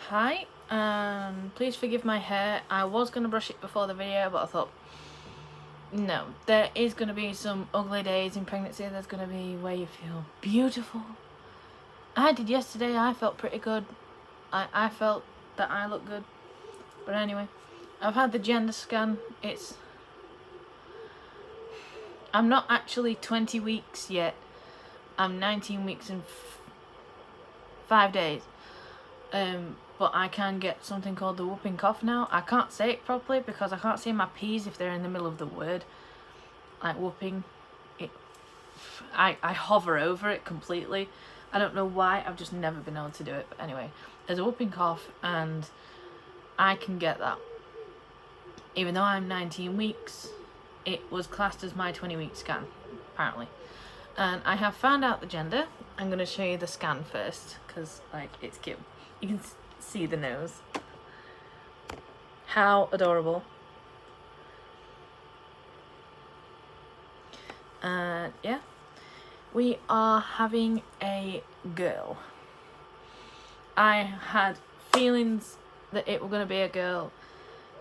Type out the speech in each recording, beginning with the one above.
Hi, please forgive my hair. I was going to brush it before the video, but I thought, no, there is going to be some ugly days in pregnancy. There's going to be where you feel beautiful. I did yesterday. I felt pretty good. I felt that I looked good. But anyway, I've had the gender scan. I'm not actually 20 weeks yet. I'm 19 weeks and 5 days. But I can get something called the whooping cough now. I can't say it properly because I can't say my P's if they're in the middle of the word. Like whooping. I hover over it completely. I don't know why, I've just never been able to do it. But anyway, there's a whooping cough and I can get that. Even though I'm 19 weeks, it was classed as my 20-week scan, apparently. And I have found out the gender. I'm going to show you the scan first because, like, it's cute. You can see the nose. How adorable. And yeah, we are having a girl. I had feelings that it was going to be a girl,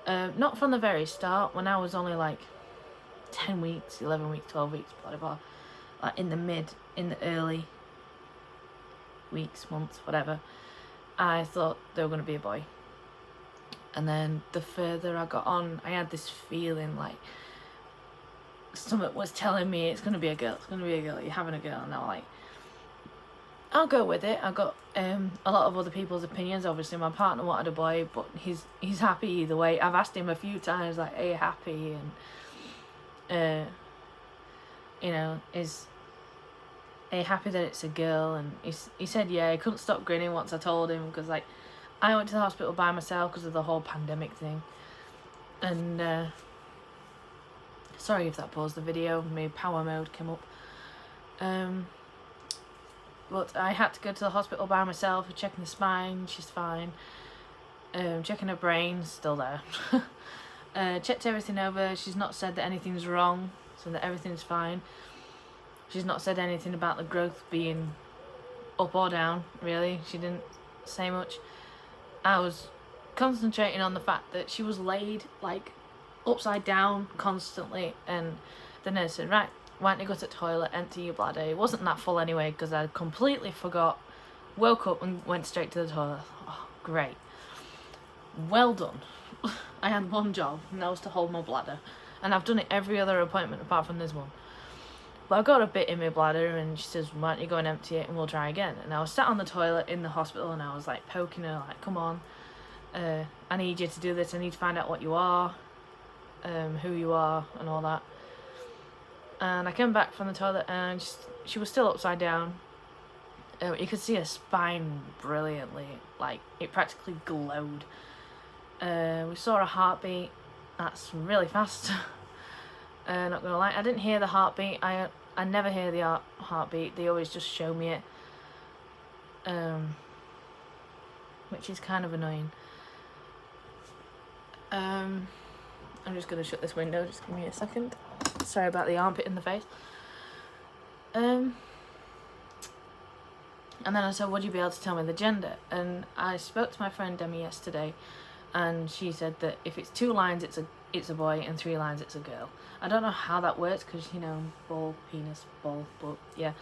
not from the very start, when I was only like 10 weeks, 11 weeks, 12 weeks, blah, blah, blah. Like in the early weeks, months, whatever, I thought they were going to be a boy. And then the further I got on, I had this feeling like something was telling me it's going to be a girl, it's going to be a girl, you're having a girl. And I'm like, I'll go with it. I got a lot of other people's opinions. Obviously my partner wanted a boy, but he's happy either way. I've asked him a few times, like, are you happy? And you know, are you happy that it's a girl? And he said yeah. He couldn't stop grinning once I told him, because like I went to the hospital by myself because of the whole pandemic thing. And sorry if that paused the video, my power mode came up. But I had to go to the hospital by myself, checking the spine, she's fine. Checking her brain, still there. Checked everything over, she's not said that anything's wrong, so that everything's fine. She's not said anything about the growth being up or down, really. She didn't say much. I was concentrating on the fact that she was laid like upside down constantly, and the nurse said, right, why don't you go to the toilet, empty your bladder. It wasn't that full anyway because I completely forgot. Woke up and went straight to the toilet. Oh, great. Well done. I had one job, and that was to hold my bladder. And I've done it every other appointment apart from this one. But I got a bit in my bladder, and she says, why don't you go and empty it and we'll try again. And I was sat on the toilet in the hospital, and I was like poking her, like, come on, I need you to do this. I need to find out what you are, who you are, and all that. And I came back from the toilet, and she was still upside down. You could see her spine brilliantly, like it practically glowed. We saw a heartbeat. That's really fast. Not gonna lie, I didn't hear the heartbeat. I never hear the heartbeat. They always just show me it, which is kind of annoying. I'm just gonna shut this window. Just give me a second. Sorry about the armpit in the face. And then I said, would you be able to tell me the gender? And I spoke to my friend Demi yesterday, and she said that if it's 2 lines it's a boy, and 3 lines it's a girl. I don't know how that works because, you know, ball, penis, ball, but yeah,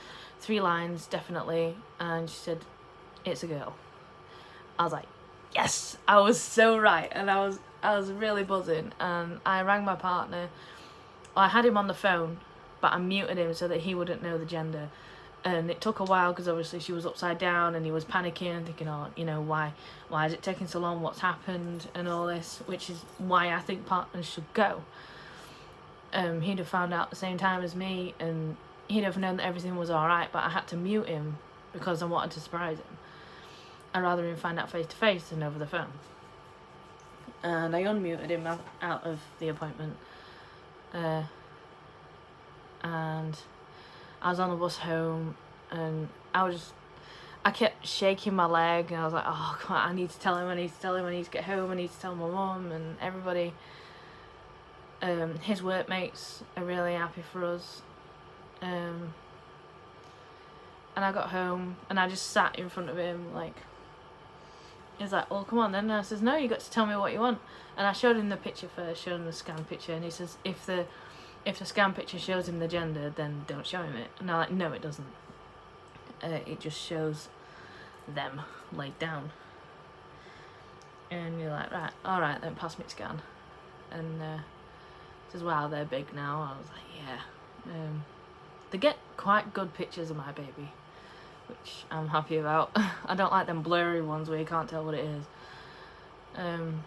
3 lines definitely. And she said it's a girl. I was like, yes, I was so right. And I was really buzzing. And I rang my partner. I had him on the phone, but I muted him so that he wouldn't know the gender. And it took a while because obviously she was upside down, and he was panicking and thinking, oh, you know, why is it taking so long, what's happened, and all this, which is why I think partners should go. He'd have found out at the same time as me, and he'd have known that everything was alright, but I had to mute him because I wanted to surprise him. I'd rather him find out face to face than over the phone. And I unmuted him out of the appointment. And I was on the bus home, and I kept shaking my leg, and I was like, oh, come on, I need to tell him, I need to get home, I need to tell my mum and everybody. His workmates are really happy for us. And I got home, and I just sat in front of him, like, he's like, well, come on then. And I says, no, you got to tell me what you want. And I showed him the picture first, showed him the scan picture, and he says, if the scan picture shows him the gender, then don't show him it. And I'm like, no, it doesn't. It just shows them laid down. And you're like, right, alright, then pass me scan. And says, wow, they're big now. I was like, yeah. They get quite good pictures of my baby, which I'm happy about. I don't like them blurry ones where you can't tell what it is. And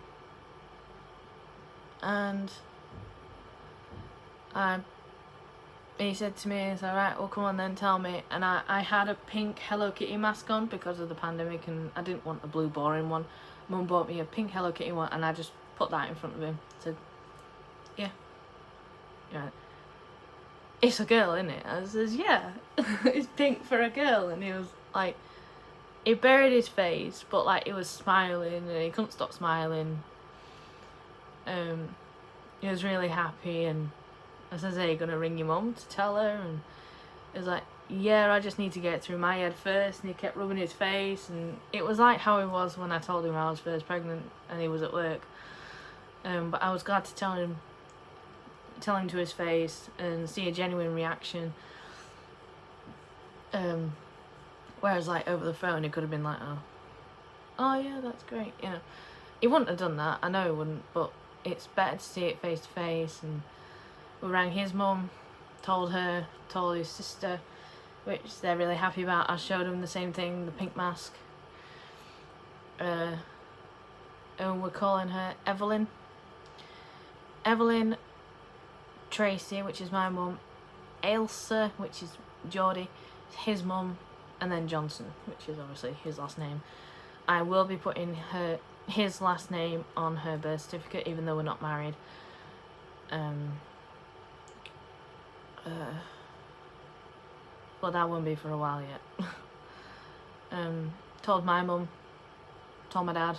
he said to me, he's like, right, well, come on then, tell me. And I had a pink Hello Kitty mask on because of the pandemic, and I didn't want a blue boring one. Mum bought me a pink Hello Kitty one, and I just put that in front of him. Said, yeah. Right. It's a girl, isn't it? I says, yeah. It's pink for a girl. And he was like, he buried his face, but like he was smiling, and he couldn't stop smiling. He was really happy, and I says, are you gonna ring your mum to tell her? And he was like, yeah, I just need to get it through my head first. And he kept rubbing his face, and it was like how he was when I told him I was first pregnant and he was at work. But I was glad to tell him to his face and see a genuine reaction. Whereas like over the phone he could have been like, oh yeah, that's great, you know. He wouldn't have done that, I know he wouldn't, but it's better to see it face to face. And we rang his mum, told his sister, which they're really happy about. I showed them the same thing, the pink mask. And we're calling her Evelyn, Tracy, which is my mum, Ailsa, which is Geordie, his mum, and then Johnson, which is obviously his last name. I will be putting his last name on her birth certificate, even though we're not married. But that won't be for a while yet. Told my mum, told my dad,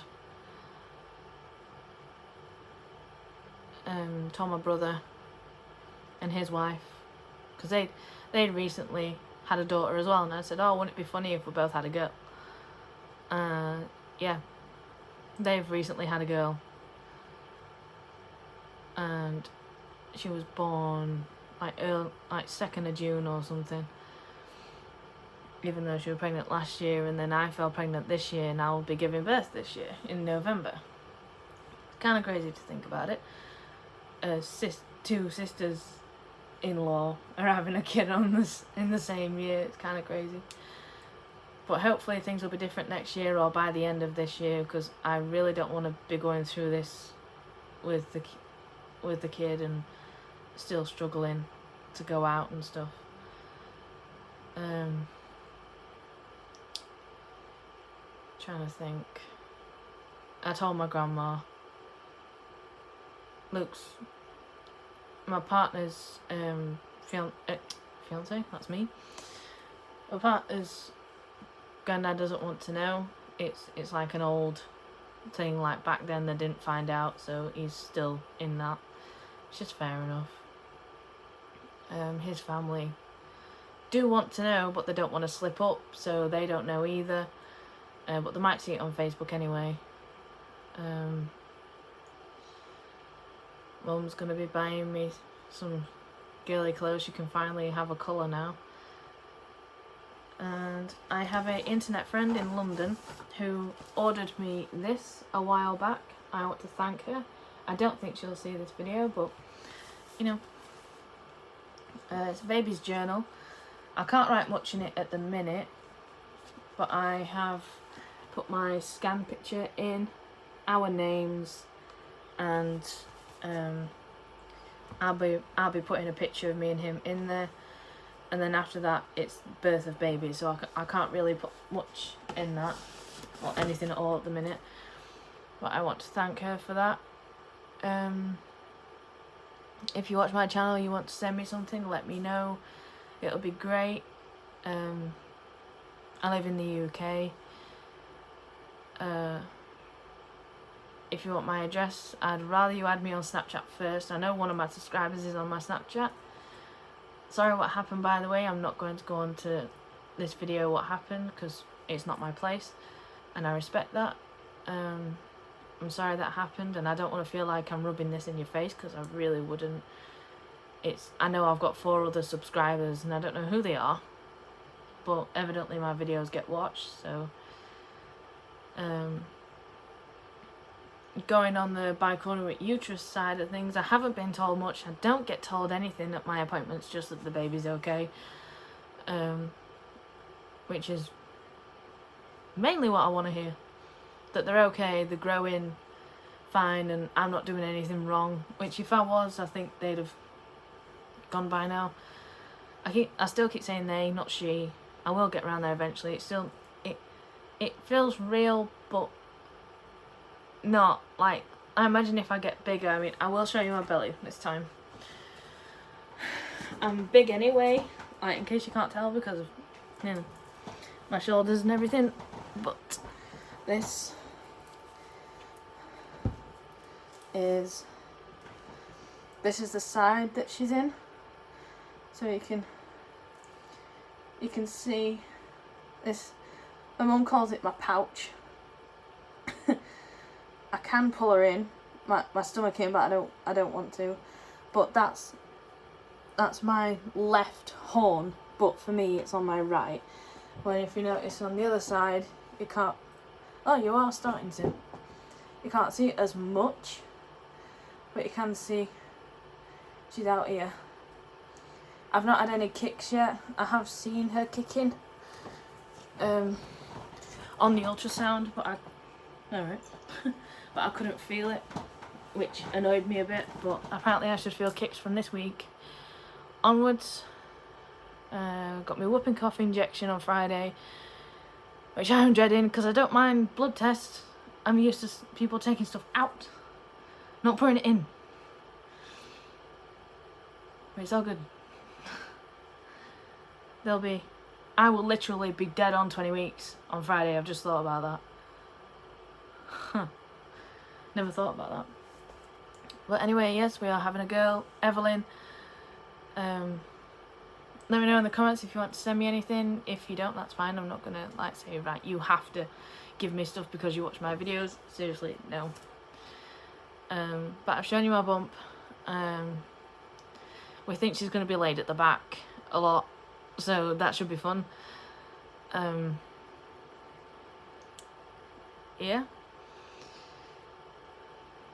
told my brother and his wife, because they'd recently had a daughter as well, and I said, oh, wouldn't it be funny if we both had a girl? Yeah, they've recently had a girl, and she was born like 2nd of June or something, even though she was pregnant last year, and then I fell pregnant this year, and I'll be giving birth this year in November. Kind of crazy to think about it. Two sisters-in-law are having a kid in the same year. It's kind of crazy. But hopefully things will be different next year or by the end of this year, because I really don't want to be going through this with the kid and still struggling to go out and stuff. Trying to think. I told my grandma, my partner's fiance, that's me. My partner's granddad doesn't want to know. It's like an old thing, like back then they didn't find out, so he's still in that. It's just fair enough. His family do want to know, but they don't want to slip up, so they don't know either. But they might see it on Facebook anyway. Mum's gonna be buying me some girly clothes. She can finally have a colour now. And I have an internet friend in London who ordered me this a while back. I want to thank her. I don't think she'll see this video, but you know, it's a baby's journal. I can't write much in it at the minute, but I have put my scan picture in, our names, and I'll be putting a picture of me and him in there. And then after that, it's birth of baby, so I can't really put much in that, or anything at all at the minute. But I want to thank her for that. If you watch my channel, you want to send me something, let me know. It'll be great. I live in the UK. If you want my address, I'd rather you add me on Snapchat first. I know one of my subscribers is on my Snapchat. Sorry what happened, by the way. I'm not going to go on to this video what happened, because it's not my place, and I respect that. I'm sorry that happened, and I don't want to feel like I'm rubbing this in your face, because I really wouldn't. I know I've got 4 other subscribers, and I don't know who they are, but evidently my videos get watched, so going on the Bicornuate Uterus side of things, I haven't been told much. I don't get told anything at my appointments, just that the baby's okay, which is mainly what I want to hear, that they're okay, they're growing fine, and I'm not doing anything wrong, which if I was, I think they'd have gone by now. I still keep saying they, not she. I will get around there eventually. It feels real, but not like, I imagine if I get bigger. I mean, I will show you my belly this time. I'm big anyway, like, in case you can't tell, because of, you know, my shoulders and everything, but this is the side that she's in, so you can see this. My mum calls it my pouch. I can pull her in, my stomach in, but I don't want to. But that's my left horn, but for me it's on my right. When if you notice on the other side, you can't. Oh, you are starting to. You can't see it as much, but you can see she's out here. I've not had any kicks yet. I have seen her kicking on the ultrasound, but but I couldn't feel it, which annoyed me a bit. But apparently I should feel kicks from this week onwards. Got my whooping cough injection on Friday, which I'm dreading, because I don't mind blood tests. I'm used to people taking stuff out, not putting it in. But it's all good. I will literally be dead on 20 weeks on Friday. I've just thought about that. Huh. Never thought about that. But anyway, yes, we are having a girl, Evelyn. Let me know in the comments if you want to send me anything. If you don't, that's fine. I'm not gonna like say, right, you have to give me stuff because you watch my videos. Seriously, no. But I've shown you my bump. We think she's gonna be laid at the back a lot, so that should be fun. Yeah.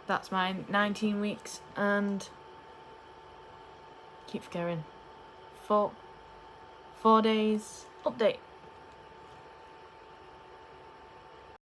That's my 19 weeks and keeps going. 4 days update.